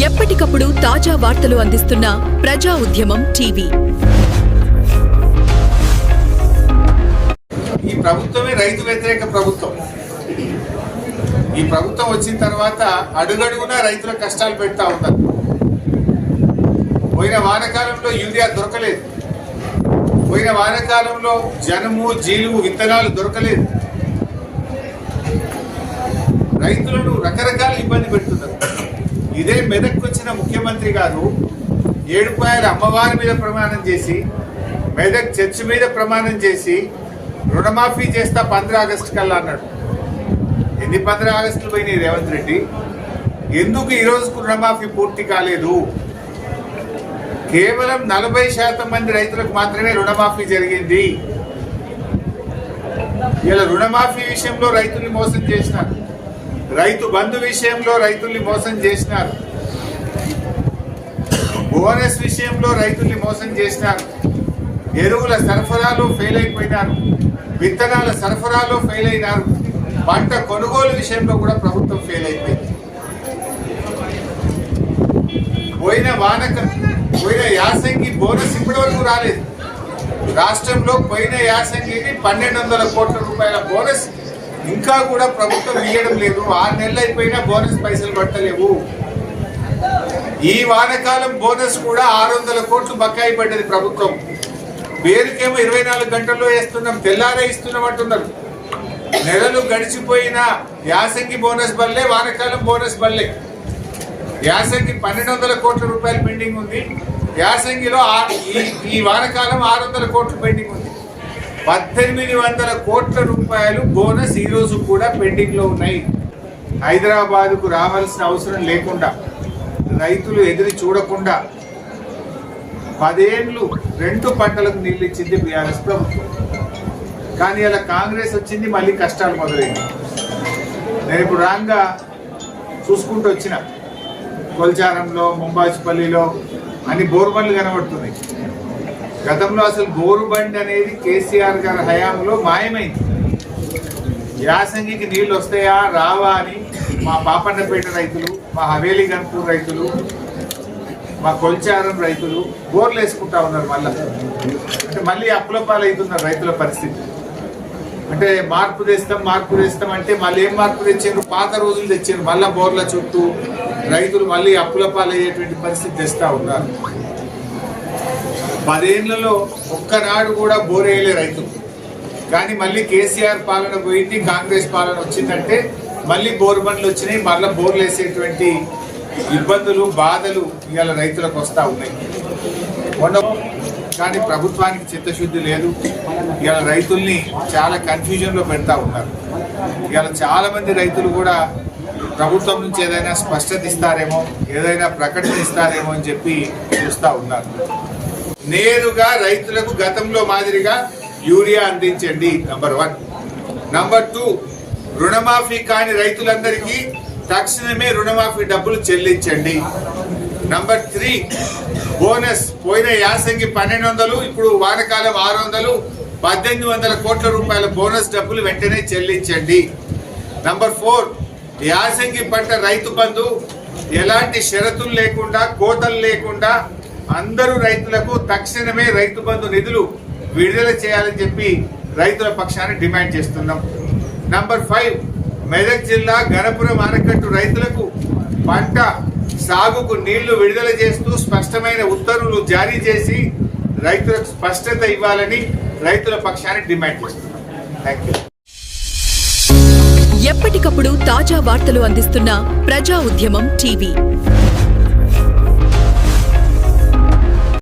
ఎప్పటికప్పుడు తాజా వార్తలు అందిస్తున్న ప్రజా ఉద్యమం టీవీ. ఈ ప్రభుత్వమే రైతు వ్యతిరేక ప్రభుత్వం. ఈ ప్రభుత్వం వచ్చిన తర్వాత అడుగడుగునా రైతుల కష్టాలు పెడతా ఉన్నారు. పోయిన వానకాలంలో యూరియా దొరకలేదు, పోయిన వానకాలంలో జనుము జీలుగు విత్తనాలు దొరకలేదు. రైతులను రకరకాల ఇబ్బంది పెడుతున్నారు. ఇదే మెదక్కు వచ్చిన ముఖ్యమంత్రి గారు ఏడుపాయల అమ్మవారి మీద ప్రమాణం చేసి, మెదక్ చర్చి మీద ప్రమాణం చేసి రుణమాఫీ చేస్తా 15 ఆగస్టు కల్లా అన్నాడు. ఎన్ని 15 ఆగస్టులు పోయినాయి రేవంత్ రెడ్డి? ఎందుకు ఈ రోజుకు రుణమాఫీ పూర్తి కాలేదు? కేవలం 40% మంది రైతులకు మాత్రమే రుణమాఫీ జరిగింది. ఇలా రుణమాఫీ విషయంలో రైతుల్ని మోసం చేసినారు, రైతు బంధు విషయంలో రైతుల్ని మోసం చేసినారు, బోనస్ విషయంలో రైతుల్ని మోసం చేసినారు, ఎరువుల సరఫరాలో ఫెయిల్ అయిపోయినారు, విత్తనాల సరఫరాలో ఫెయిల్ అయినారు, పంట కొనుగోలు విషయంలో కూడా ప్రభుత్వం ఫెయిల్ అయిపోయింది. పోయిన యాసంగి బోనస్ ఇప్పటి వరకు రాలేదు. రాష్ట్రంలో పోయిన యాసంగికి 1200 కోట్ల రూపాయల బోనస్ ఇంకా కూడా ప్రభుత్వం ఇవ్వడం లేదు. 6 నెలలు అయిపోయినా బోనస్ పైసలు పట్టలేవు. ఈ వానకాలం బోనస్ కూడా 600 కోట్లు బకాయి పడ్డది ప్రభుత్వం. పేరుకేమో 24 గంటల్లో వేస్తున్నాం, తెల్లారే ఇస్తున్నాం అంటున్నారు. నెలలు గడిచిపోయిన యాసంగి బోనస్ బల్లే, వానకాలం బోనస్ బల్లే. యాసంగి 1200 కోట్ల రూపాయలు పెండింగ్ ఉంది, యాసంగిలో ఈ వానకాలం 600 కోట్లు పెండింగ్ ఉంది. 1800 కోట్ల రూపాయలు బోనస్ ఈ రోజు కూడా పెండింగ్ లో ఉన్నాయి. హైదరాబాద్కు రావాల్సిన అవసరం లేకుండా, రైతులు ఎదురు చూడకుండా 10 ఏళ్ళు 2 పంటలకు నీళ్ళు ఇచ్చింది బీఆర్ఎస్ ప్రభుత్వం. కానీ అలా కాంగ్రెస్ వచ్చింది, మళ్ళీ కష్టాలు మొదలైంది. నేను ఇప్పుడు రాంగా చూసుకుంటూ వచ్చిన కొల్చారంలో, ముంబాచిపల్లిలో అన్ని బోర్బండ్లు కనబడుతున్నాయి. గతంలో అసలు బోరుబండి అనేది కేసీఆర్ గారి హయాంలో మాయమైంది. యాసంగికి నీళ్ళు వస్తాయా రావా అని మా పాపన్నపేట రైతులు, మా హవేలీ గన్పూర్ రైతులు, మా కొల్చారం రైతులు బోర్లు వేసుకుంటా ఉన్నారు. అంటే మళ్ళీ అప్పులపాలు అవుతున్నారు రైతుల పరిస్థితి. అంటే మార్పు తెస్తాం అంటే మళ్ళీ ఏం మార్పు తెచ్చారు? పాత రోజులు తెచ్చారు. మళ్ళీ బోర్ల చుట్టూ రైతులు మళ్ళీ అప్పులపాలు అయ్యేటువంటి పరిస్థితి తెస్తా ఉన్నారు. 10 ఏళ్లలో ఒక్కనాడు కూడా బోర్ వేయలే రైతులు. కానీ మళ్ళీ కేసీఆర్ పాలన పోయింది, కాంగ్రెస్ పాలన వచ్చిందంటే మళ్ళీ బోర్ బండ్లు వచ్చినాయి. మళ్ళీ బోర్లు వేసేటువంటి ఇబ్బందులు, బాధలు ఇవాళ రైతులకు వస్తూ ఉన్నాయి. కానీ ప్రభుత్వానికి చిత్తశుద్ధి లేదు. ఇవాళ రైతుల్ని చాలా కన్ఫ్యూజన్లో పెడతా ఉన్నారు. ఇవాళ చాలా మంది రైతులు కూడా ప్రభుత్వం నుంచి ఏదైనా స్పష్టత ఇస్తారేమో, ఏదైనా ప్రకటన ఇస్తారేమో అని చెప్పి చూస్తూ ఉన్నారు. నేరుగా రైతులకు గతంలో మాదిరిగా యూరియా అందించండి, నంబర్ 1. నంబర్ 2, రుణమాఫీ కాని రైతులందరికీ తక్షణమే రుణమాఫీ డబ్బులు చెల్లించండి. నంబర్ 3, బోనస్ పోయిన యాసంగి 1200, ఇప్పుడు వానకాలం 600, 1800 కోట్ల రూపాయల బోనస్ డబ్బులు వెంటనే చెల్లించండి. నంబర్ 4, యాసంగి పంట రైతు బంధు ఎలాంటి షరతులు లేకుండా, కోతలు లేకుండా అందరూ రైతులకు తక్షణమే రైతు బంధు నిధులు విడుదల చేయాలని చెప్పి రైతుల పక్షాన్ని డిమాండ్ చేస్తున్నాం. నంబర్ 5, మెదక్ జిల్లా గణపురం ఆనకట్టు రైతులకు పంట సాగుకు నీళ్లు విడుదల చేస్తూ స్పష్టమైన ఉత్తర్వులు జారీ చేసి రైతులకు స్పష్టత ఇవ్వాలని రైతుల పక్షాన్ని డిమాండ్ చేస్తున్నాం. Thank you. ఎప్పటికప్పుడు తాజా వార్తలు అందిస్తున్న ప్రజా ఉద్యమం టీవీ.